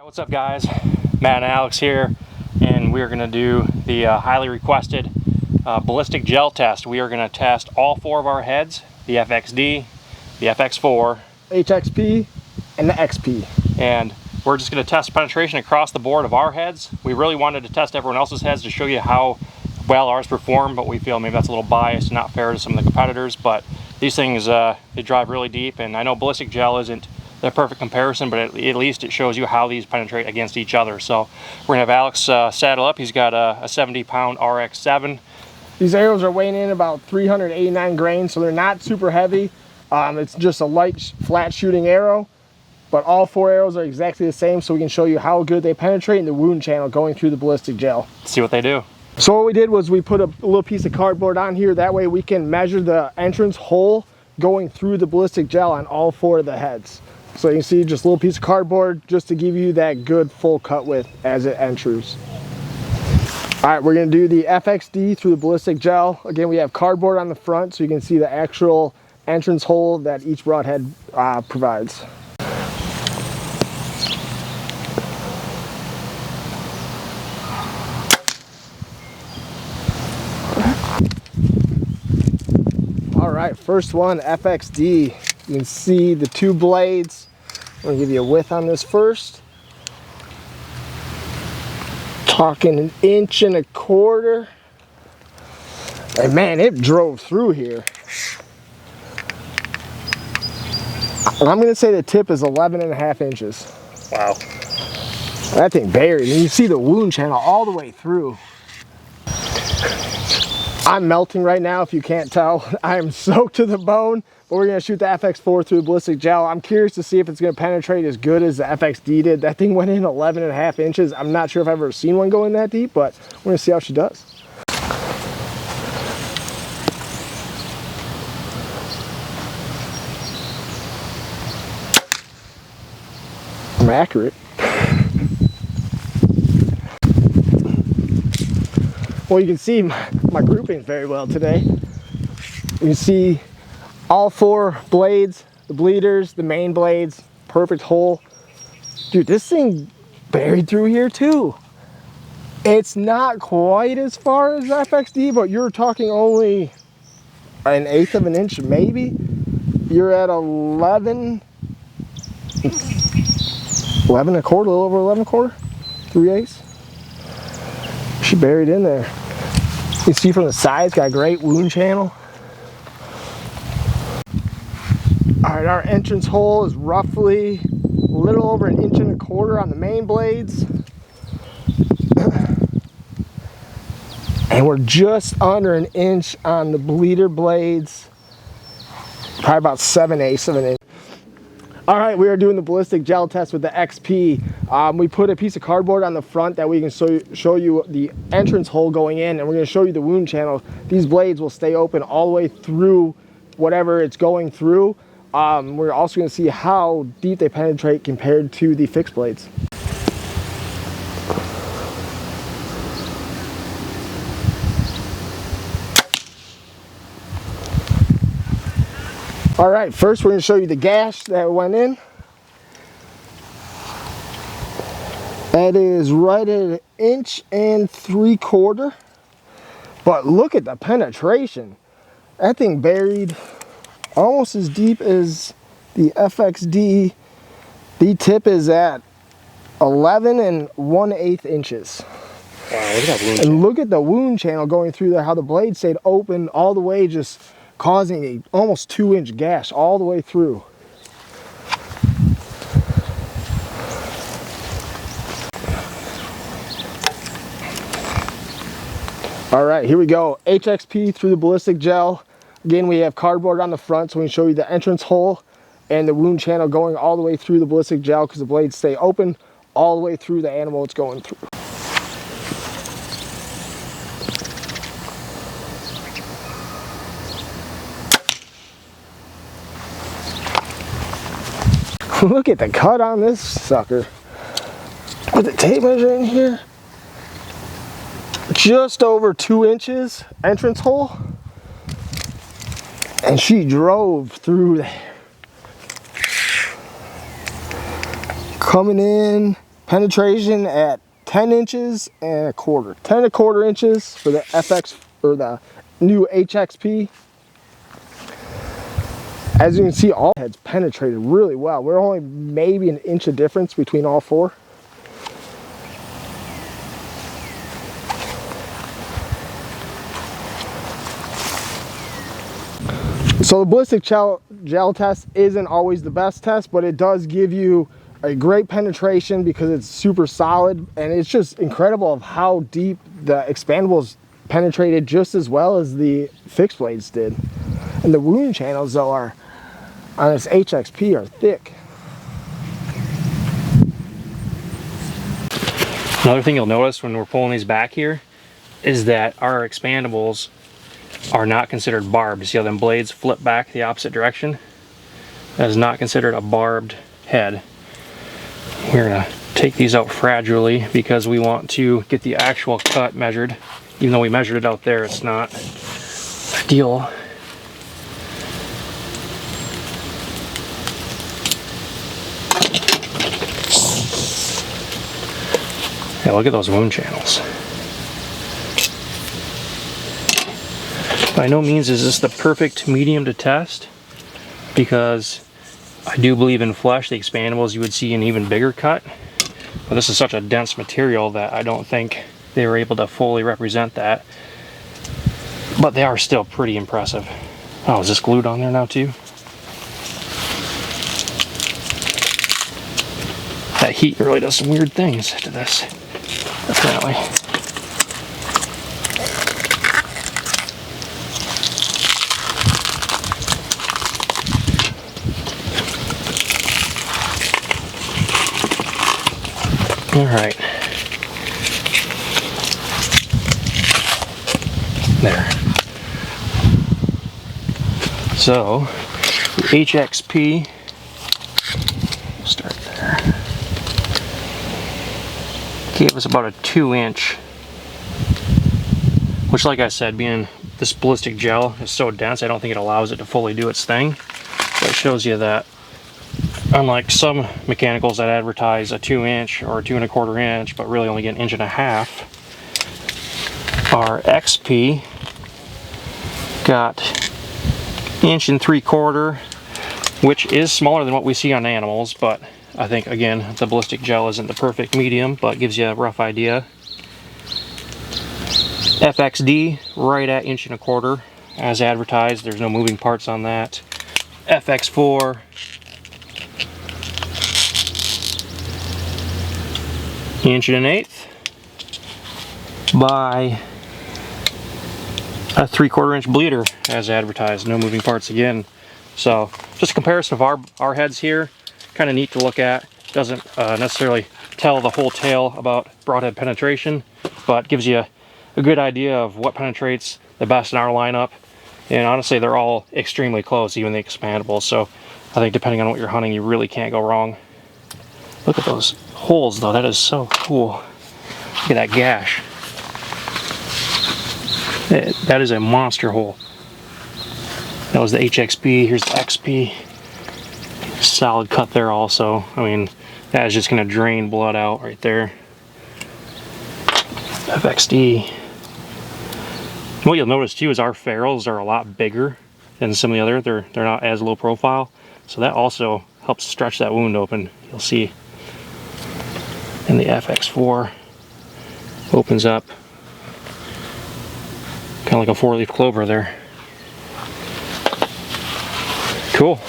What's up guys, Matt and Alex here, and we're going to do the highly requested ballistic gel test. We are going to test all four of our heads, the FXD, the FX4, HXP, and the XP. And we're just going to test penetration across the board of our heads. We really wanted to test everyone else's heads to show you how well ours perform, but we feel maybe that's a little biased and not fair to some of the competitors. But these things, they drive really deep, and I know ballistic gel isn't the perfect comparison, but at least it shows you how these penetrate against each other. So we're gonna have Alex saddle up. He's got a 70-pound RX7. These arrows are weighing in about 389 grains, so they're not super heavy. It's just a light, flat shooting arrow, but all four arrows are exactly the same, so we can show you how good they penetrate in the wound channel going through the ballistic gel. Let's see what they do. So what we did was we put a little piece of cardboard on here. That way we can measure the entrance hole going through the ballistic gel on all four of the heads. So you can see just a little piece of cardboard just to give you that good full cut width as it enters. All right, we're gonna do the FXD through the ballistic gel. Again, we have cardboard on the front so you can see the actual entrance hole that each broadhead provides. All right, first one, FXD. You can see the two blades. I'm gonna give you a width on this first. Talking 1.25 inches. And man, it drove through here. I'm gonna say the tip is 11.5 inches. Wow. That thing buried, and you see the wound channel all the way through. I'm melting right now, if you can't tell. I am soaked to the bone, but we're gonna shoot the FX4 through the ballistic gel. I'm curious to see if it's gonna penetrate as good as the FXD did. That thing went in 11.5 inches. I'm not sure if I've ever seen one go in that deep, but we're gonna see how she does. I'm accurate. Well, you can see my grouping very well today. You can see all four blades, the bleeders, the main blades, perfect hole. Dude, this thing buried through here too. It's not quite as far as FXD, but you're talking only 1/8 of an inch, maybe. You're at 11 1/4, a little over 11.25, 3/8. She buried in there. You can see from the side, it's got a great wound channel. All right, our entrance hole is roughly a little over 1.25 inches on the main blades. And we're just under 1 inch on the bleeder blades. Probably about 7/8 of an inch. All right, we are doing the ballistic gel test with the XP. We put a piece of cardboard on the front that we can show you the entrance hole going in, and we're gonna show you the wound channel. These blades will stay open all the way through whatever it's going through. We're also gonna see how deep they penetrate compared to the fixed blades. All right, first we're gonna show you the gash that went in. That is right at 1.75 inches. But look at the penetration. That thing buried almost as deep as the FXD. The tip is at 11 1/8 inches. Wow, look at that wound channel. And look at the wound channel going through there, how the blade stayed open all the way, just causing a almost 2-inch gash all the way through. All right, here we go. HXP through the ballistic gel. Again, we have cardboard on the front so we can show you the entrance hole and the wound channel going all the way through the ballistic gel because the blades stay open all the way through the animal it's going through. Look at the cut on this sucker. Put the tape measure in here. Just over 2 inches entrance hole. And she drove through there. Coming in Penetration at 10 inches and a quarter. 10 and a quarter inches for the FX or the new HXP. As you can see, all heads penetrated really well. We're only maybe an inch of difference between all four. So the ballistic gel test isn't always the best test, but it does give you a great penetration because it's super solid, and it's just incredible of how deep the expandables penetrated just as well as the fixed blades did. And the wound channels though are on this HXP are thick. Another thing you'll notice when we're pulling these back here is that our expandables are not considered barbed. You see how them blades flip back the opposite direction? That is not considered a barbed head. We're gonna take these out fragilely because we want to get the actual cut measured. Even though we measured it out there, it's not ideal. Yeah, look at those wound channels. By no means is this the perfect medium to test, because I do believe in flesh, the expandables, you would see an even bigger cut. But this is such a dense material that I don't think they were able to fully represent that. But they are still pretty impressive. Oh, is this glued on there now too? That heat really does some weird things to this, apparently. All right. There. So, the HXP, start there, gave us about a 2-inch, which, like I said, being this ballistic gel is so dense, I don't think it allows it to fully do its thing. So it shows you that unlike some mechanicals that advertise a 2-inch or a 2 1/4 inch, but really only get 1.5 inches, our XP got 1 3/4 inches, which is smaller than what we see on animals, but I think, again, the ballistic gel isn't the perfect medium, but gives you a rough idea. FXD, right at 1 1/4 inches, as advertised. There's no moving parts on that. FX4, inch and 1/8 by a 3/4 inch bleeder, as advertised. No moving parts again. So just a comparison of our heads here. Kind of neat to look at. Doesn't necessarily tell the whole tale about broadhead penetration, but gives you a good idea of what penetrates the best in our lineup. And honestly, they're all extremely close, even the expandables. So I think depending on what you're hunting, you really can't go wrong. Look at those holes though, that is so cool. Look at that gash. That is a monster hole. That was the HXP, here's the XP. Solid cut there also. I mean, that is just gonna drain blood out right there. FXD. What you'll notice too is our ferrules are a lot bigger than some of the other. They're not as low profile. So that also helps stretch that wound open. You'll see. And the FX4 opens up kind of like a 4-leaf clover there. Cool.